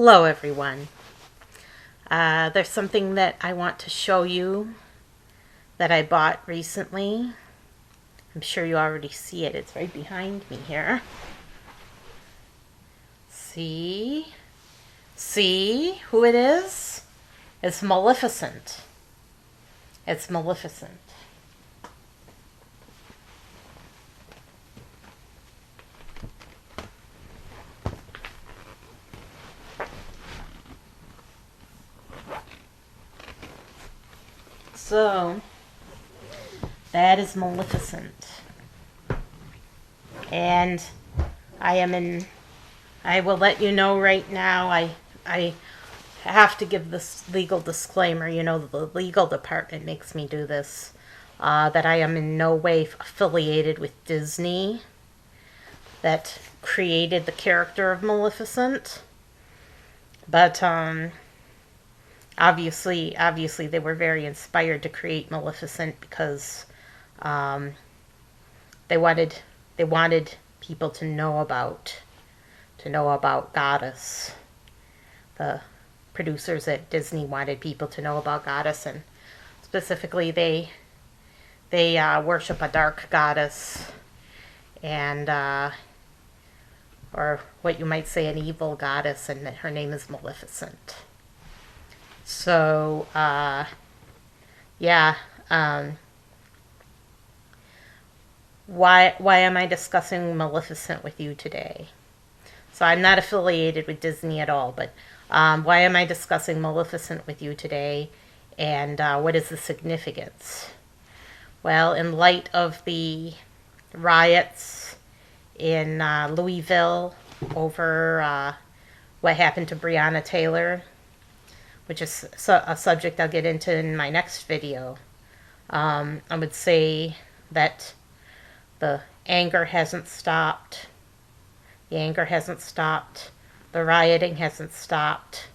Hello everyone. There's something that I want to show you that I bought recently. I'm sure you already see it. It's right behind me here. See? See who it is? It's Maleficent. It's Maleficent. So, that is Maleficent. And I will let you know right now, I have to give this legal disclaimer. You know, the legal department makes me do this. That I am in no way affiliated with Disney that created the character of Maleficent. But, obviously they were very inspired to create Maleficent because they wanted people to know about Goddess. The producers at Disney wanted people to know about Goddess, and specifically they worship a dark goddess, and or what you might say an evil goddess, and her name is Maleficent. So, why am I discussing Maleficent with you today? So I'm not affiliated with Disney at all, but why am I discussing Maleficent with you today, and what is the significance? Well, in light of the riots in Louisville over what happened to Breonna Taylor, which is a subject I'll get into in my next video, I would say that the anger hasn't stopped. The anger hasn't stopped. The rioting hasn't stopped.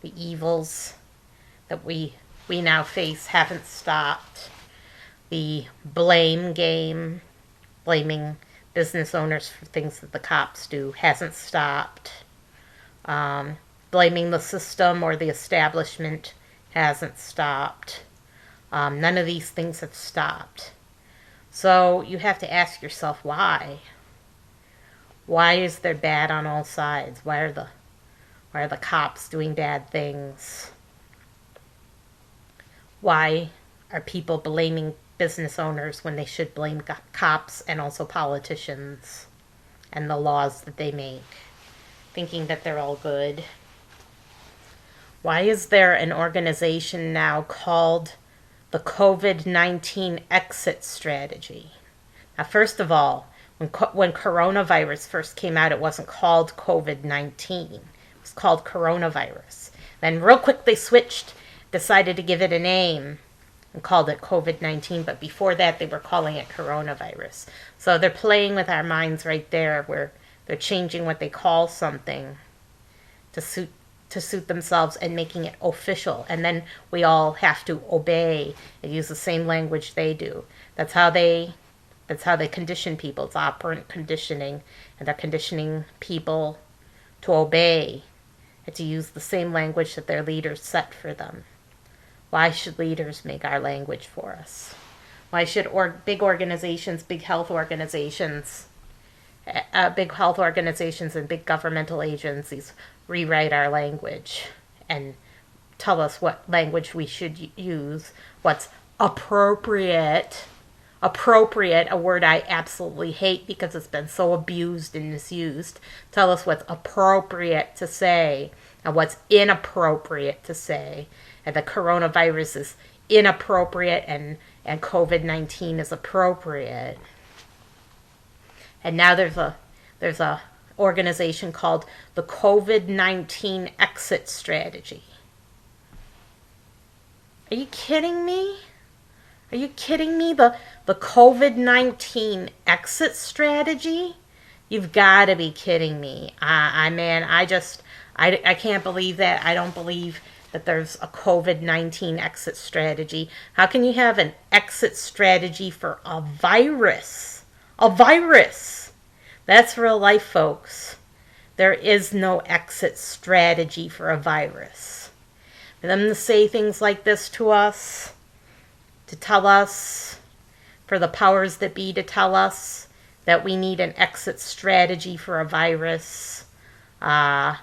The evils that we now face haven't stopped. The blame game, blaming business owners for things that the cops do, hasn't stopped. Blaming the system or the establishment hasn't stopped. None of these things have stopped. So you have to ask yourself why. Why is there bad on all sides? Why are the cops doing bad things? Why are people blaming business owners when they should blame cops and also politicians and the laws that they make, thinking that they're all good? Why is there an organization now called the COVID-19 Exit Strategy? Now, first of all, when coronavirus first came out, it wasn't called COVID-19. It was called coronavirus. Then real quick they switched, decided to give it a name, and called it COVID-19. But before that, they were calling it coronavirus. So they're playing with our minds right there, where they're changing what they call something to suit themselves and making it official, and then we all have to obey and use the same language they do. That's how they condition people. It's operant conditioning, and they're conditioning people to obey and to use the same language that their leaders set for them. Why should leaders make our language for us? Why should big organizations, big health organizations and big governmental agencies rewrite our language and tell us what language we should use, what's appropriate, a word I absolutely hate because it's been so abused and misused. Tell us what's appropriate to say and what's inappropriate to say. And the coronavirus is inappropriate and COVID-19 is appropriate. And now there's a organization called the COVID-19 Exit Strategy. Are you kidding me? Are you kidding me? The COVID-19 Exit Strategy? You've got to be kidding me. I can't believe that. I don't believe that there's a COVID-19 exit strategy. How can you have an exit strategy for a virus? A virus! That's real life, folks. There is no exit strategy for a virus. For them to say things like this to us, to tell us, for the powers that be to tell us that we need an exit strategy for a virus. I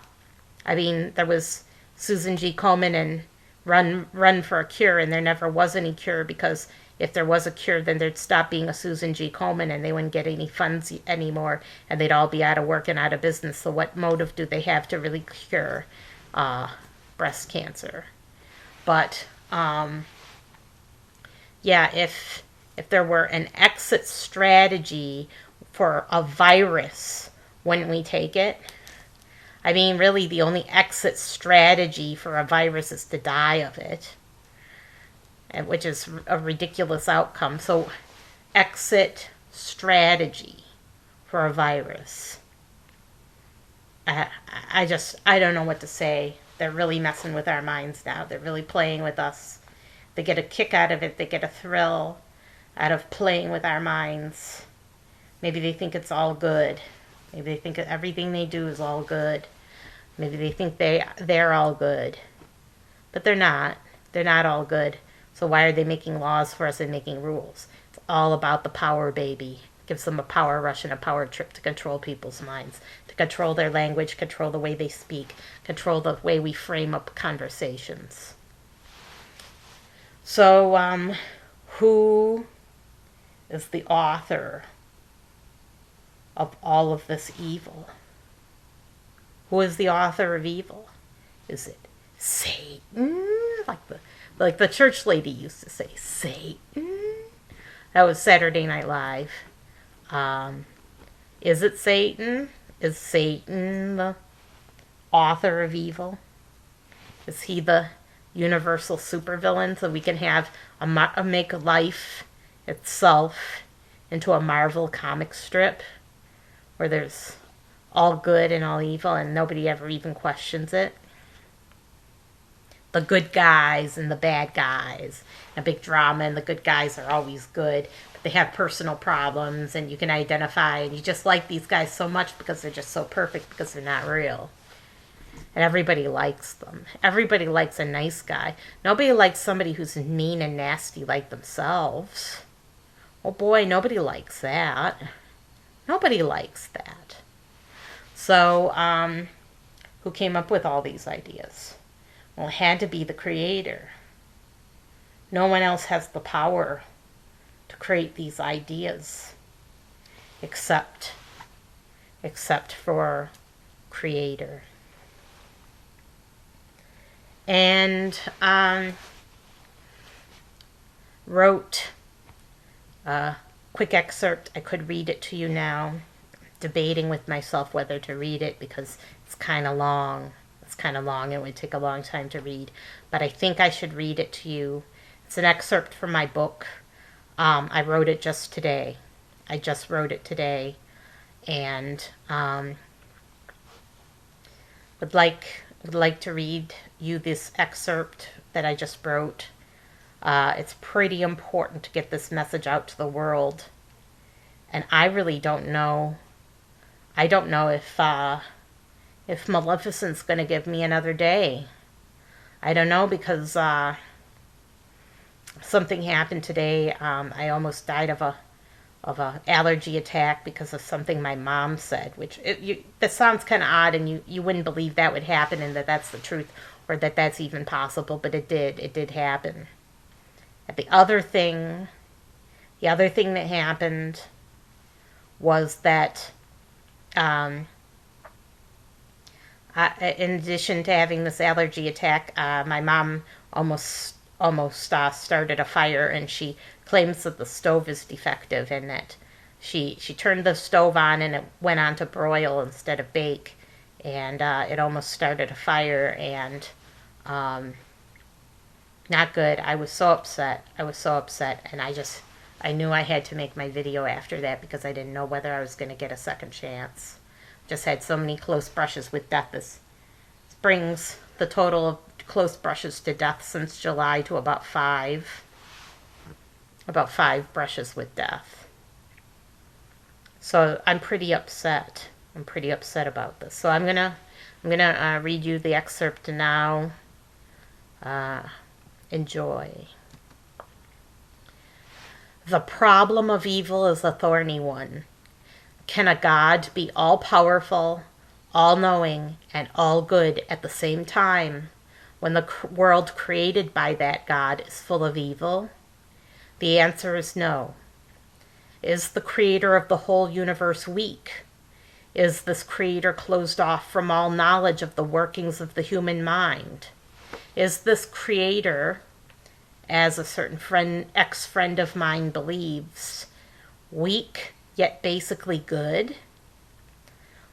mean, there was Susan G. Komen and run for a cure, and there never was any cure, because if there was a cure, then there'd stop being a Susan G. Komen and they wouldn't get any funds anymore, and they'd all be out of work and out of business. So what motive do they have to really cure breast cancer? But yeah, if there were an exit strategy for a virus, wouldn't we take it? I mean, really, the only exit strategy for a virus is to die of it, which is a ridiculous outcome. So, exit strategy for a virus. I don't know what to say. They're really messing with our minds now. They're really playing with us. They get a kick out of it. They get a thrill out of playing with our minds. Maybe they think it's all good. Maybe they think everything they do is all good. Maybe they think they're all good. But they're not. They're not all good. So why are they making laws for us and making rules? It's all about the power, baby. It gives them a power rush and a power trip to control people's minds, to control their language, control the way they speak, control the way we frame up conversations. So, who is the author of all of this evil? Who is the author of evil? Is it Satan? Like the church lady used to say, Satan? That was Saturday Night Live. Is it Satan? Is Satan the author of evil? Is he the universal supervillain, so we can have make life itself into a Marvel comic strip where there's all good and all evil and nobody ever even questions it? The good guys and the bad guys. A big drama, and the good guys are always good, but they have personal problems, and you can identify, and you just like these guys so much because they're just so perfect, because they're not real. And everybody likes them. Everybody likes a nice guy. Nobody likes somebody who's mean and nasty like themselves. Oh boy, nobody likes that. Nobody likes that. So, who came up with all these ideas? Well, it had to be the creator. No one else has the power to create these ideas except for creator. And wrote a quick excerpt. I could read it to you now. Debating with myself whether to read it because it's kind of long. It would take a long time to read. But I think I should read it to you. It's an excerpt from my book. I wrote it just today. I just wrote it today. And would like to read you this excerpt that I just wrote. It's pretty important to get this message out to the world. And I really don't know. I don't know if Maleficent's going to give me another day. I don't know, because something happened today. I almost died of a allergy attack because of something my mom said, which that sounds kind of odd, and you wouldn't believe that would happen, and that's the truth, or that's even possible, but it did happen. And the other thing that happened was that in addition to having this allergy attack, my mom almost started a fire, and she claims that the stove is defective, and that she turned the stove on and it went on to broil instead of bake, and it almost started a fire, and not good. I was so upset, and I knew I had to make my video after that, because I didn't know whether I was going to get a second chance. Just had so many close brushes with death. This brings the total of close brushes to death since July to about 5. About 5 brushes with death. So I'm pretty upset. I'm pretty upset about this. So I'm gonna read you the excerpt now. Enjoy. The problem of evil is a thorny one. Can a God be all-powerful, all-knowing, and all-good at the same time when the world created by that God is full of evil? The answer is no. Is the creator of the whole universe weak? Is this creator closed off from all knowledge of the workings of the human mind? Is this creator, as a certain ex-friend of mine believes, weak yet basically good?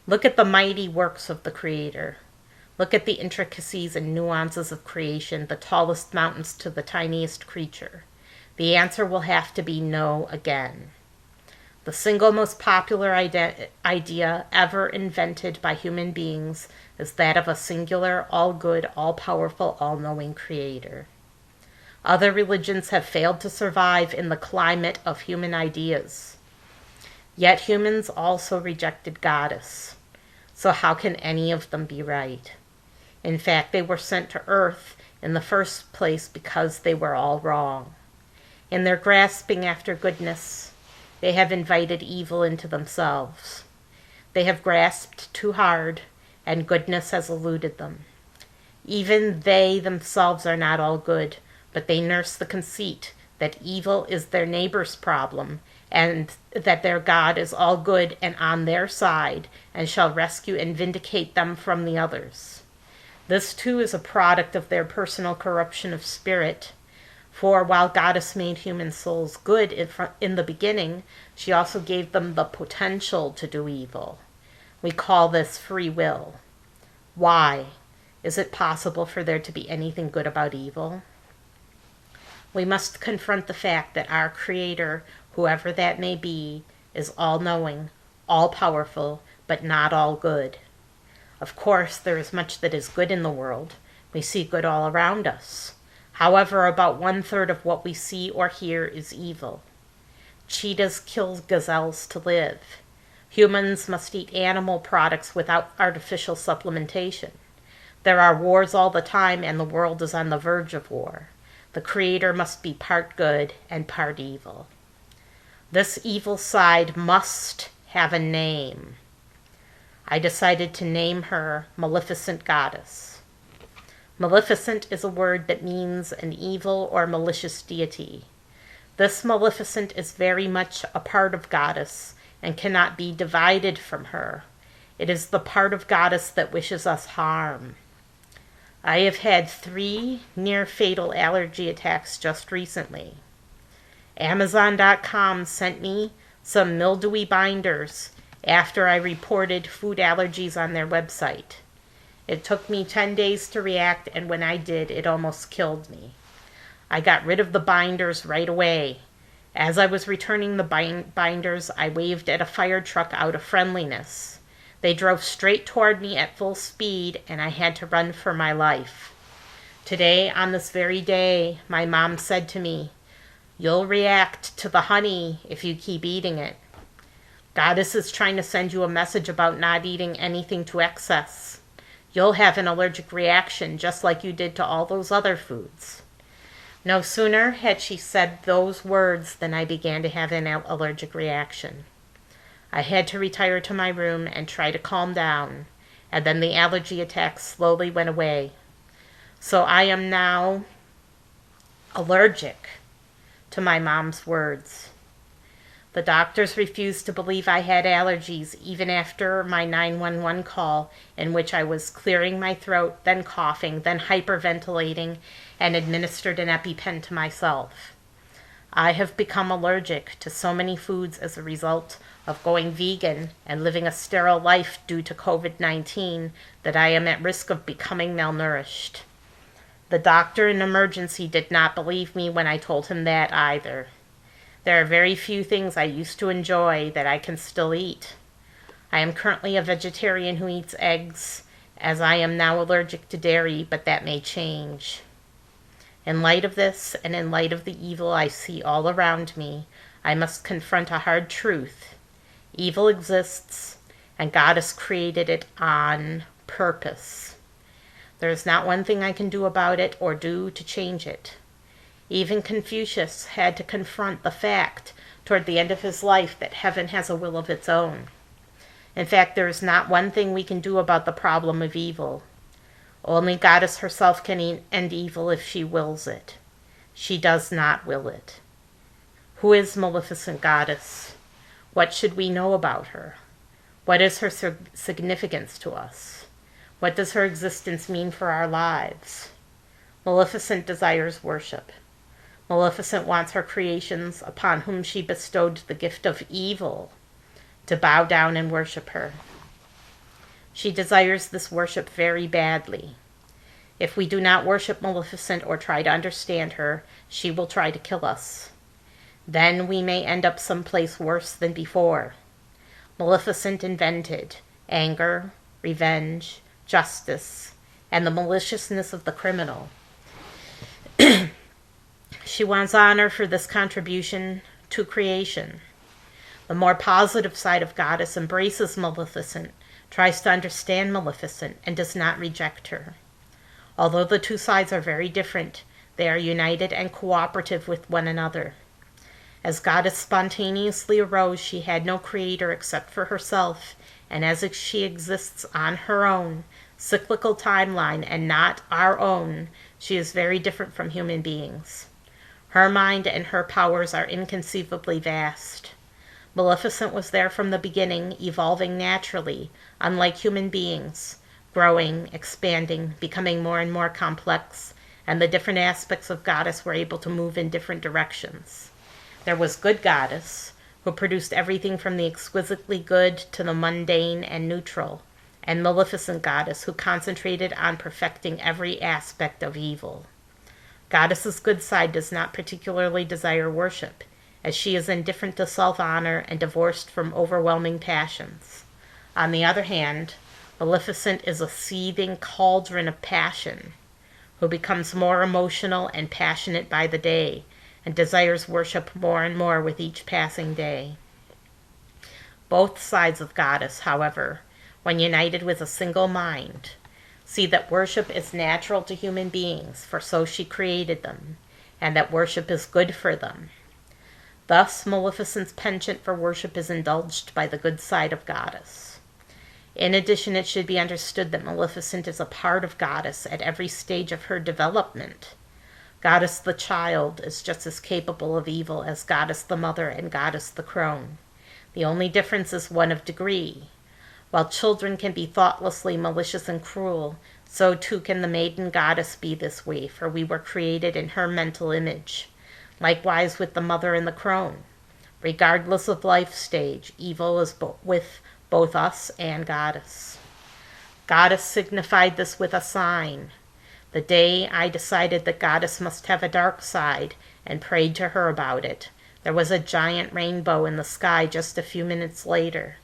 Look at the mighty works of the creator. Look at the intricacies and nuances of creation, the tallest mountains to the tiniest creature. The answer will have to be no again. The single most popular idea ever invented by human beings is that of a singular, all-good, all-powerful, all-knowing creator. Other religions have failed to survive in the climate of human ideas. Yet humans also rejected Goddess. So how can any of them be right? In fact, they were sent to Earth in the first place because they were all wrong. In their grasping after goodness, they have invited evil into themselves. They have grasped too hard, and goodness has eluded them. Even they themselves are not all good, but they nurse the conceit that evil is their neighbor's problem, and that their God is all good and on their side, and shall rescue and vindicate them from the others. This too is a product of their personal corruption of spirit. For while Goddess made human souls good in the beginning, she also gave them the potential to do evil. We call this free will. Why? Is it possible for there to be anything good about evil? We must confront the fact that our Creator, whoever that may be, is all-knowing, all-powerful, but not all good. Of course, there is much that is good in the world. We see good all around us. However, about 1/3 of what we see or hear is evil. Cheetahs kill gazelles to live. Humans must eat animal products without artificial supplementation. There are wars all the time, and the world is on the verge of war. The Creator must be part good and part evil. This evil side must have a name. I decided to name her Maleficent Goddess. Maleficent is a word that means an evil or malicious deity. This Maleficent is very much a part of Goddess and cannot be divided from her. It is the part of Goddess that wishes us harm. I have had 3 near-fatal allergy attacks just recently. Amazon.com sent me some mildewy binders after I reported food allergies on their website. It took me 10 days to react, and when I did, it almost killed me. I got rid of the binders right away. As I was returning the binders, I waved at a fire truck out of friendliness. They drove straight toward me at full speed, and I had to run for my life. Today, on this very day, my mom said to me, "You'll react to the honey if you keep eating it. Goddess is trying to send you a message about not eating anything to excess. You'll have an allergic reaction just like you did to all those other foods." No sooner had she said those words than I began to have an allergic reaction. I had to retire to my room and try to calm down, and then the allergy attacks slowly went away. So I am now allergic to my mom's words. The doctors refused to believe I had allergies even after my 911 call, in which I was clearing my throat, then coughing, then hyperventilating, and administered an EpiPen to myself. I have become allergic to so many foods as a result of going vegan and living a sterile life due to COVID-19 that I am at risk of becoming malnourished. The doctor in emergency did not believe me when I told him that either. There are very few things I used to enjoy that I can still eat. I am currently a vegetarian who eats eggs, as I am now allergic to dairy, but that may change. In light of this, and in light of the evil I see all around me, I must confront a hard truth. Evil exists, and Goddess created it on purpose. There is not one thing I can do about it or do to change it. Even Confucius had to confront the fact toward the end of his life that heaven has a will of its own. In fact, there is not one thing we can do about the problem of evil. Only Goddess herself can end evil if she wills it. She does not will it. Who is Maleficent Goddess? What should we know about her? What is her significance to us? What does her existence mean for our lives? Maleficent desires worship. Maleficent wants her creations, upon whom she bestowed the gift of evil, to bow down and worship her. She desires this worship very badly. If we do not worship Maleficent or try to understand her, she will try to kill us. Then we may end up someplace worse than before. Maleficent invented anger, revenge, justice, and the maliciousness of the criminal. She wants honor for this contribution to creation. The more positive side of Goddess embraces Maleficent, tries to understand Maleficent, and does not reject her. Although the two sides are very different, they are united and cooperative with one another. As Goddess spontaneously arose, she had no creator except for herself, and as she exists on her own cyclical timeline and not our own, she is very different from human beings. Her mind and her powers are inconceivably vast. Maleficent was there from the beginning, evolving naturally, unlike human beings, growing, expanding, becoming more and more complex, and the different aspects of Goddess were able to move in different directions. There was Good Goddess, who produced everything from the exquisitely good to the mundane and neutral, and Maleficent Goddess, who concentrated on perfecting every aspect of evil. Goddess's good side does not particularly desire worship, as she is indifferent to self-honor and divorced from overwhelming passions. On the other hand, Maleficent is a seething cauldron of passion, who becomes more emotional and passionate by the day, and desires worship more and more with each passing day. Both sides of Goddess, however, when united with a single mind, see that worship is natural to human beings, for so she created them, and that worship is good for them. Thus, Maleficent's penchant for worship is indulged by the good side of Goddess. In addition, it should be understood that Maleficent is a part of Goddess at every stage of her development. Goddess the child is just as capable of evil as Goddess the mother and Goddess the crone. The only difference is one of degree. While children can be thoughtlessly malicious and cruel, so too can the maiden Goddess be this way, for we were created in her mental image. Likewise with the mother and the crone. Regardless of life stage, evil is with both us and Goddess. Goddess signified this with a sign. The day I decided that Goddess must have a dark side and prayed to her about it, there was a giant rainbow in the sky just a few minutes later.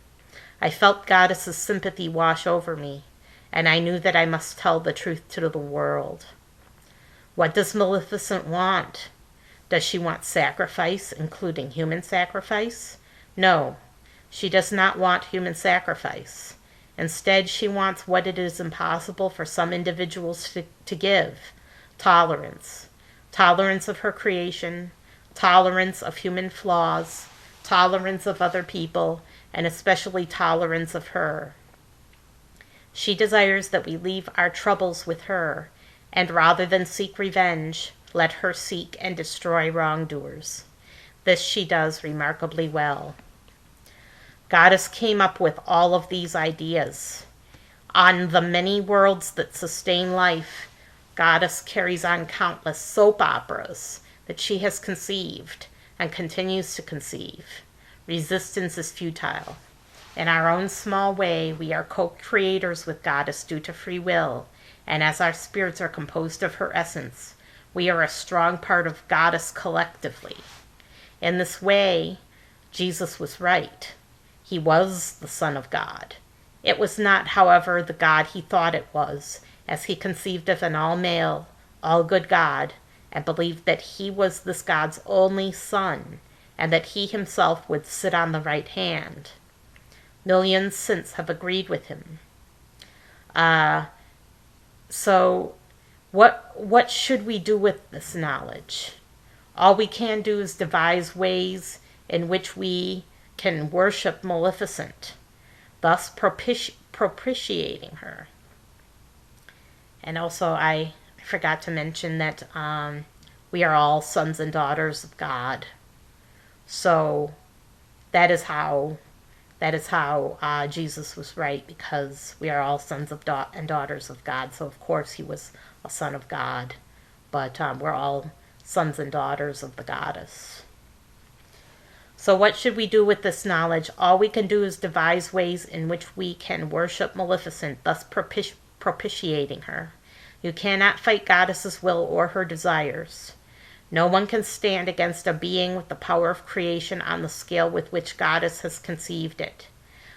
I felt Goddess's sympathy wash over me, and I knew that I must tell the truth to the world. What does Maleficent want? Does she want sacrifice, including human sacrifice? No, she does not want human sacrifice. Instead, she wants what it is impossible for some individuals to give: tolerance. Tolerance of her creation, tolerance of human flaws, tolerance of other people, and especially tolerance of her. She desires that we leave our troubles with her, and rather than seek revenge, let her seek and destroy wrongdoers. This she does remarkably well. Goddess came up with all of these ideas. On the many worlds that sustain life, Goddess carries on countless soap operas that she has conceived and continues to conceive. Resistance is futile. In our own small way, we are co-creators with Goddess due to free will, and as our spirits are composed of her essence, we are a strong part of Goddess collectively. In this way, Jesus was right. He was the Son of God. It was not, however, the God he thought it was, as he conceived of an all-male, all-good God, and believed that he was this God's only Son, and that he himself would sit on the right hand. Millions since have agreed with him. So what should we do with this knowledge? All we can do is devise ways in which we can worship Maleficent, thus propitiating her. And also, I forgot to mention that we are all sons and daughters of God. So that is how Jesus was right, because we are all sons of and daughters of God. So of course he was a son of God, but we're all sons and daughters of the goddess. So what should we do with this knowledge? All we can do is devise ways in which we can worship Maleficent, thus propitiating her. You cannot fight Goddess's will or her desires. No one can stand against a being with the power of creation on the scale with which Goddess has conceived it.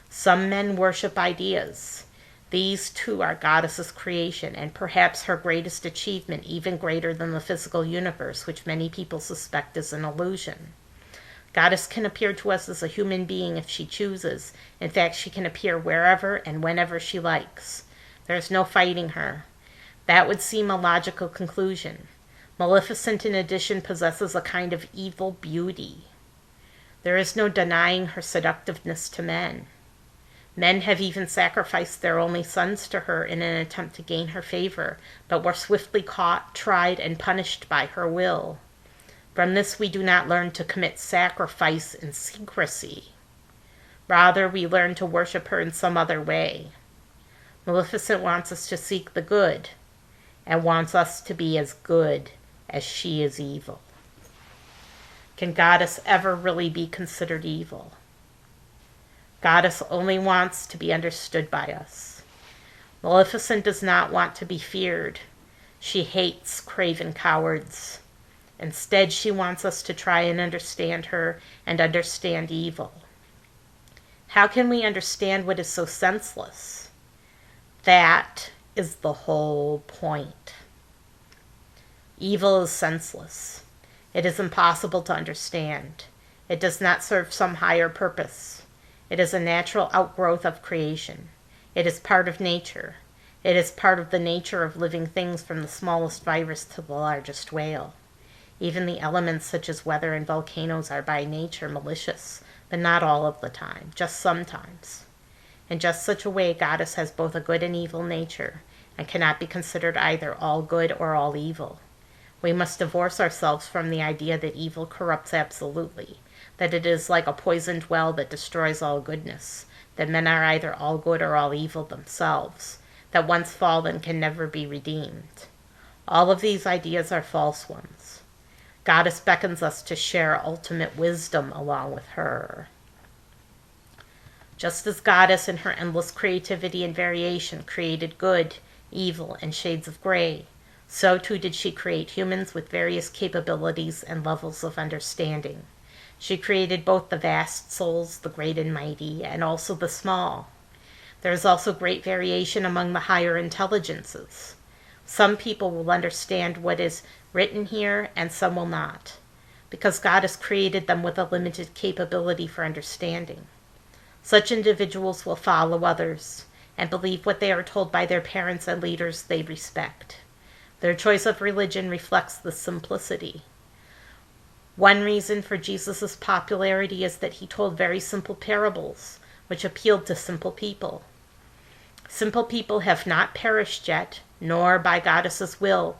Some men worship ideas. These too are Goddess's creation, and perhaps her greatest achievement, even greater than the physical universe, which many people suspect is an illusion. Goddess can appear to us as a human being if she chooses. In fact, she can appear wherever and whenever she likes. There is no fighting her. That would seem a logical conclusion. Maleficent, in addition, possesses a kind of evil beauty. There is no denying her seductiveness to men. Men have even sacrificed their only sons to her in an attempt to gain her favor, but were swiftly caught, tried, and punished by her will. From this we do not learn to commit sacrifice in secrecy. Rather, we learn to worship her in some other way. Maleficent wants us to seek the good, and wants us to be as good as she is evil. Can Goddess ever really be considered evil? Goddess only wants to be understood by us. Maleficent does not want to be feared. She hates craven cowards. Instead, she wants us to try and understand her and understand evil. How can we understand what is so senseless? That is the whole point. Evil is senseless. It is impossible to understand. It does not serve some higher purpose. It is a natural outgrowth of creation. It is part of nature. It is part of the nature of living things, from the smallest virus to the largest whale. Even the elements such as weather and volcanoes are by nature malicious, but not all of the time, just sometimes. In just such a way, Goddess has both a good and evil nature, and cannot be considered either all good or all evil. We must divorce ourselves from the idea that evil corrupts absolutely, that it is like a poisoned well that destroys all goodness, that men are either all good or all evil themselves, that once fallen can never be redeemed. All of these ideas are false ones. Goddess beckons us to share ultimate wisdom along with her. Just as Goddess, in her endless creativity and variation, created good, evil, and shades of gray, so too did she create humans with various capabilities and levels of understanding. She created both the vast souls, the great and mighty, and also the small. There is also great variation among the higher intelligences. Some people will understand what is written here, and some will not, because Goddess created them with a limited capability for understanding. Such individuals will follow others and believe what they are told by their parents and leaders they respect. Their choice of religion reflects this simplicity. One reason for Jesus' popularity is that he told very simple parables, which appealed to simple people. Simple people have not perished yet, nor by Goddess's will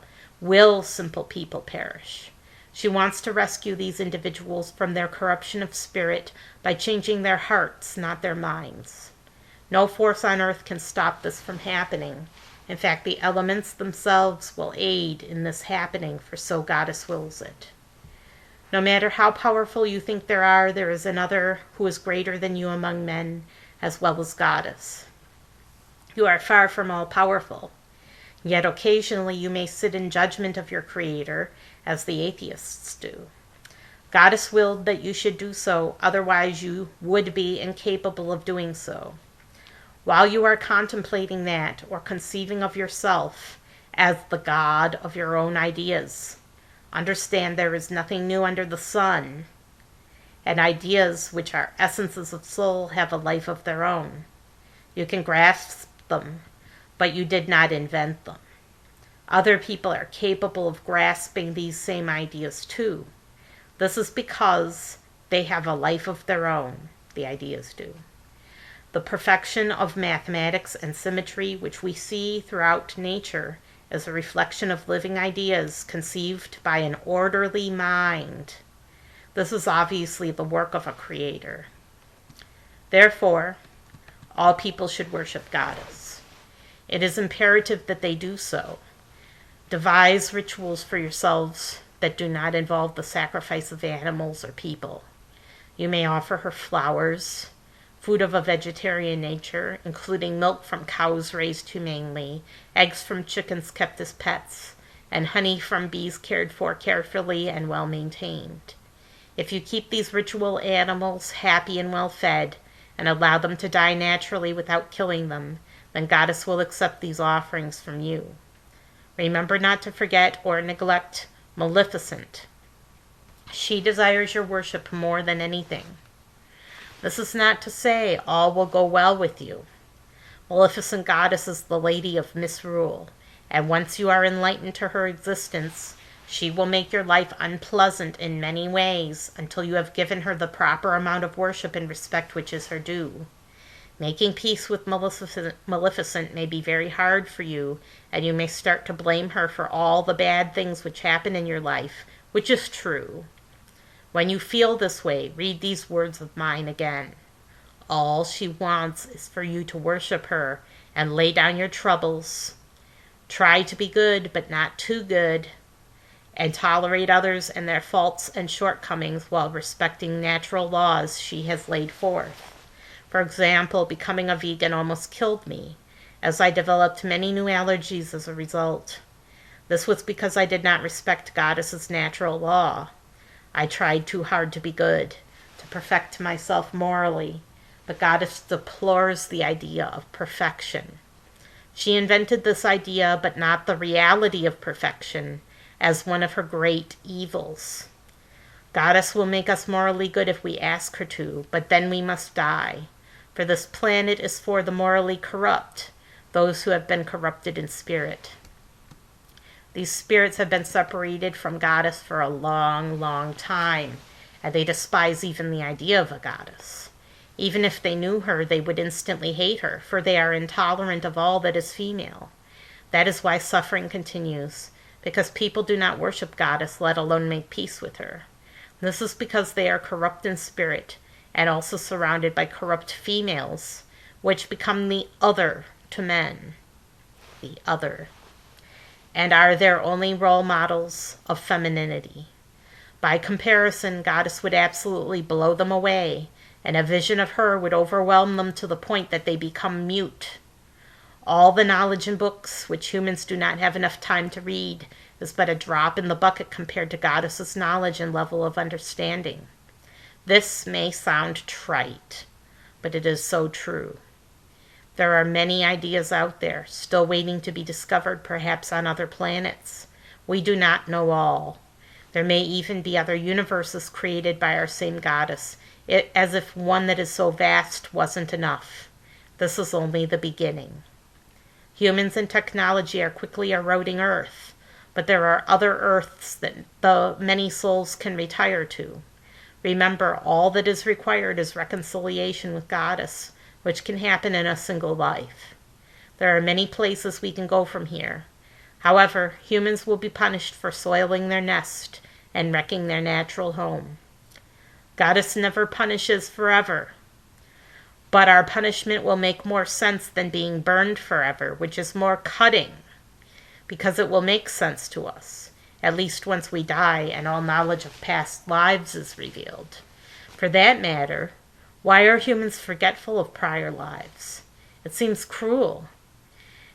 simple people perish. She wants to rescue these individuals from their corruption of spirit by changing their hearts, not their minds. No force on earth can stop this from happening. In fact, the elements themselves will aid in this happening, for so Goddess wills it. No matter how powerful you think there is another who is greater than you among men, as well as Goddess. You are far from all powerful. Yet occasionally you may sit in judgment of your Creator, as the atheists do. Goddess willed that you should do so, otherwise you would be incapable of doing so. While you are contemplating that, or conceiving of yourself as the God of your own ideas, understand there is nothing new under the sun, and ideas, which are essences of soul, have a life of their own. You can grasp them, but you did not invent them. Other people are capable of grasping these same ideas too. This is because they have a life of their own, the ideas do. The perfection of mathematics and symmetry, which we see throughout nature, is a reflection of living ideas conceived by an orderly mind. This is obviously the work of a creator. Therefore, all people should worship Goddess. It is imperative that they do so. Devise rituals for yourselves that do not involve the sacrifice of animals or people. You may offer her flowers, food of a vegetarian nature, including milk from cows raised humanely, eggs from chickens kept as pets, and honey from bees cared for carefully and well maintained. If you keep these ritual animals happy and well fed, and allow them to die naturally without killing them, then Goddess will accept these offerings from you. Remember not to forget or neglect Maleficent. She desires your worship more than anything. This is not to say all will go well with you. Maleficent Goddess is the lady of misrule, and once you are enlightened to her existence, she will make your life unpleasant in many ways until you have given her the proper amount of worship and respect which is her due. Making peace with Maleficent may be very hard for you, and you may start to blame her for all the bad things which happen in your life, which is true. When you feel this way, read these words of mine again. All she wants is for you to worship her and lay down your troubles. Try to be good, but not too good, and tolerate others and their faults and shortcomings while respecting natural laws she has laid forth. For example, becoming a vegan almost killed me, as I developed many new allergies as a result. This was because I did not respect Goddess's natural law. I tried too hard to be good, to perfect myself morally, but Goddess deplores the idea of perfection. She invented this idea, but not the reality of perfection, as one of her great evils. Goddess will make us morally good if we ask her to, but then we must die. For this planet is for the morally corrupt, those who have been corrupted in spirit. These spirits have been separated from Goddess for a long, long time, and they despise even the idea of a goddess. Even if they knew her, they would instantly hate her, for they are intolerant of all that is female. That is why suffering continues, because people do not worship Goddess, let alone make peace with her. This is because they are corrupt in spirit, and also surrounded by corrupt females, which become the other to men. The other. And are their only role models of femininity. By comparison, Goddess would absolutely blow them away, and a vision of her would overwhelm them to the point that they become mute. All the knowledge in books, which humans do not have enough time to read, is but a drop in the bucket compared to Goddess's knowledge and level of understanding. This may sound trite, but it is so true. There are many ideas out there, still waiting to be discovered, perhaps on other planets. We do not know all. There may even be other universes created by our same Goddess, as if one that is so vast wasn't enough. This is only the beginning. Humans and technology are quickly eroding Earth, but there are other Earths that the many souls can retire to. Remember, all that is required is reconciliation with Goddess, which can happen in a single life. There are many places we can go from here. However, humans will be punished for soiling their nest and wrecking their natural home. Goddess never punishes forever, but our punishment will make more sense than being burned forever, which is more cutting, because it will make sense to us, at least once we die and all knowledge of past lives is revealed. For that matter, why are humans forgetful of prior lives? It seems cruel.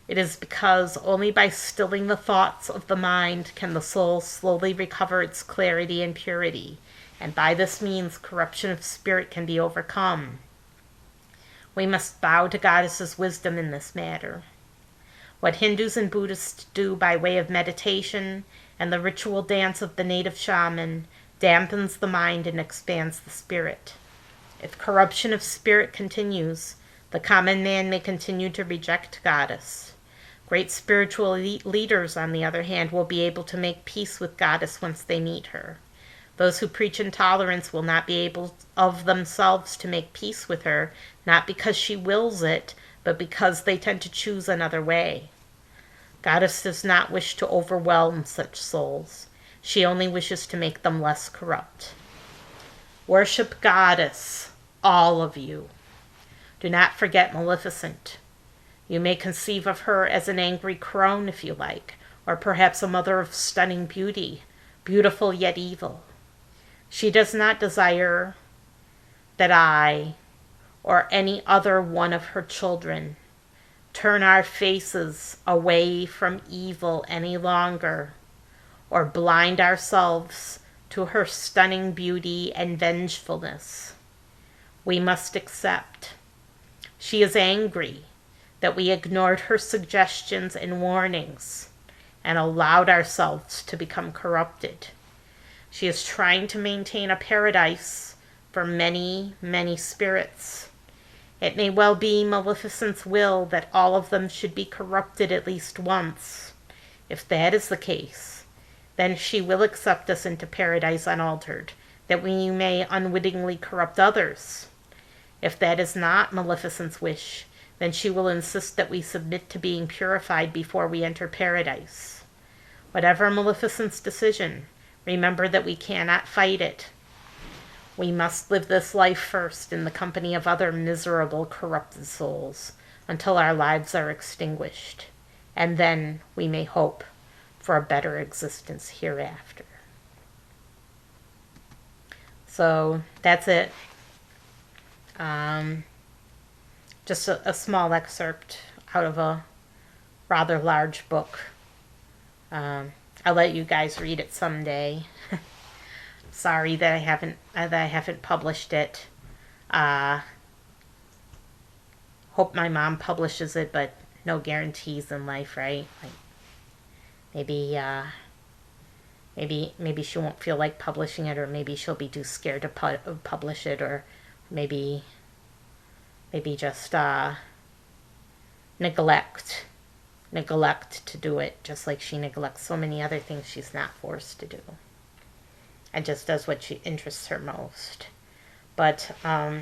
It is because only by stilling the thoughts of the mind can the soul slowly recover its clarity and purity, and by this means corruption of spirit can be overcome. We must bow to Goddess's wisdom in this matter. What Hindus and Buddhists do by way of meditation and the ritual dance of the native shaman dampens the mind and expands the spirit. If corruption of spirit continues, the common man may continue to reject Goddess. Great spiritual leaders, on the other hand, will be able to make peace with Goddess once they meet her. Those who preach intolerance will not be able of themselves to make peace with her, not because she wills it, but because they tend to choose another way. Goddess does not wish to overwhelm such souls. She only wishes to make them less corrupt. Worship Goddess, all of you. Do not forget Maleficent. You may conceive of her as an angry crone, if you like, or perhaps a mother of stunning beauty, beautiful yet evil. She does not desire that I, or any other one of her children, turn our faces away from evil any longer, or blind ourselves to her stunning beauty and vengefulness. We must accept. She is angry that we ignored her suggestions and warnings and allowed ourselves to become corrupted. She is trying to maintain a paradise for many, many spirits. It may well be Maleficent's will that all of them should be corrupted at least once. If that is the case, then she will accept us into paradise unaltered, that we may unwittingly corrupt others. If that is not Maleficent's wish, then she will insist that we submit to being purified before we enter paradise. Whatever Maleficent's decision, remember that we cannot fight it. We must live this life first in the company of other miserable, corrupted souls until our lives are extinguished, and then we may hope for a better existence hereafter. So that's it. Just a small excerpt out of a rather large book. I'll let you guys read it someday. Sorry that I haven't published it. Hope my mom publishes it, but no guarantees in life, right? Like maybe she won't feel like publishing it, or maybe she'll be too scared to publish it, or maybe just neglect to do it, just like she neglects so many other things she's not forced to do, and just does what interests her most. But I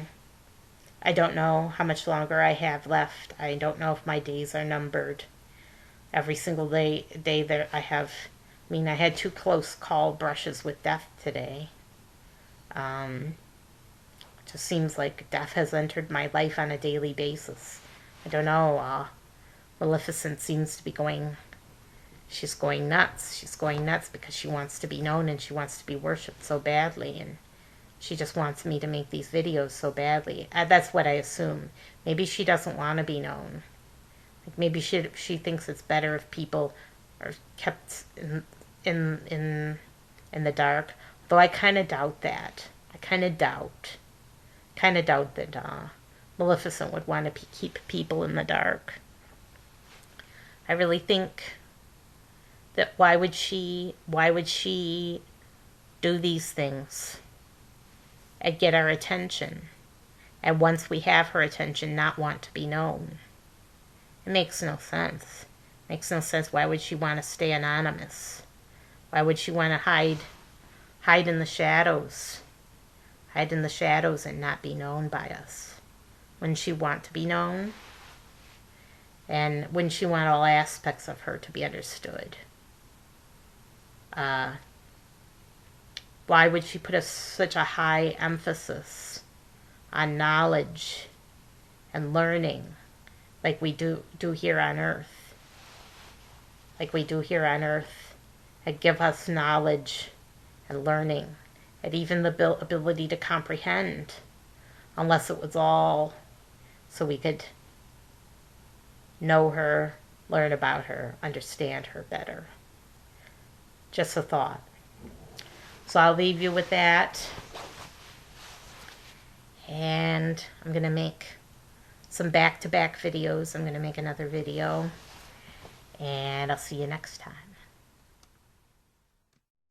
don't know how much longer I have left. I don't know if my days are numbered. Every single day there I had 2 close call brushes with death today. It just seems like death has entered my life on a daily basis. I don't know. Maleficent seems to be she's going nuts. She's going nuts because she wants to be known and she wants to be worshipped so badly, and she just wants me to make these videos so badly. That's what I assume. Maybe she doesn't want to be known. Like maybe she thinks it's better if people are kept in the dark. Though I kind of doubt that. I kind of doubt that Maleficent would want to keep people in the dark. I really think that why would she do these things and get our attention, and once we have her attention, not want to be known? It makes no sense. It makes no sense. Why would she want to stay anonymous? Why would she want to hide in the shadows? Hide in the shadows and not be known by us? Wouldn't she want to be known? And wouldn't she want all aspects of her to be understood? Why would she put such a high emphasis on knowledge and learning like we do here on Earth? Like we do here on Earth, and give us knowledge and learning, and even the ability to comprehend, unless it was all so we could know her, learn about her, understand her better. Just a thought. So I'll leave you with that. And I'm going to make some back-to-back videos. I'm going to make another video. And I'll see you next time.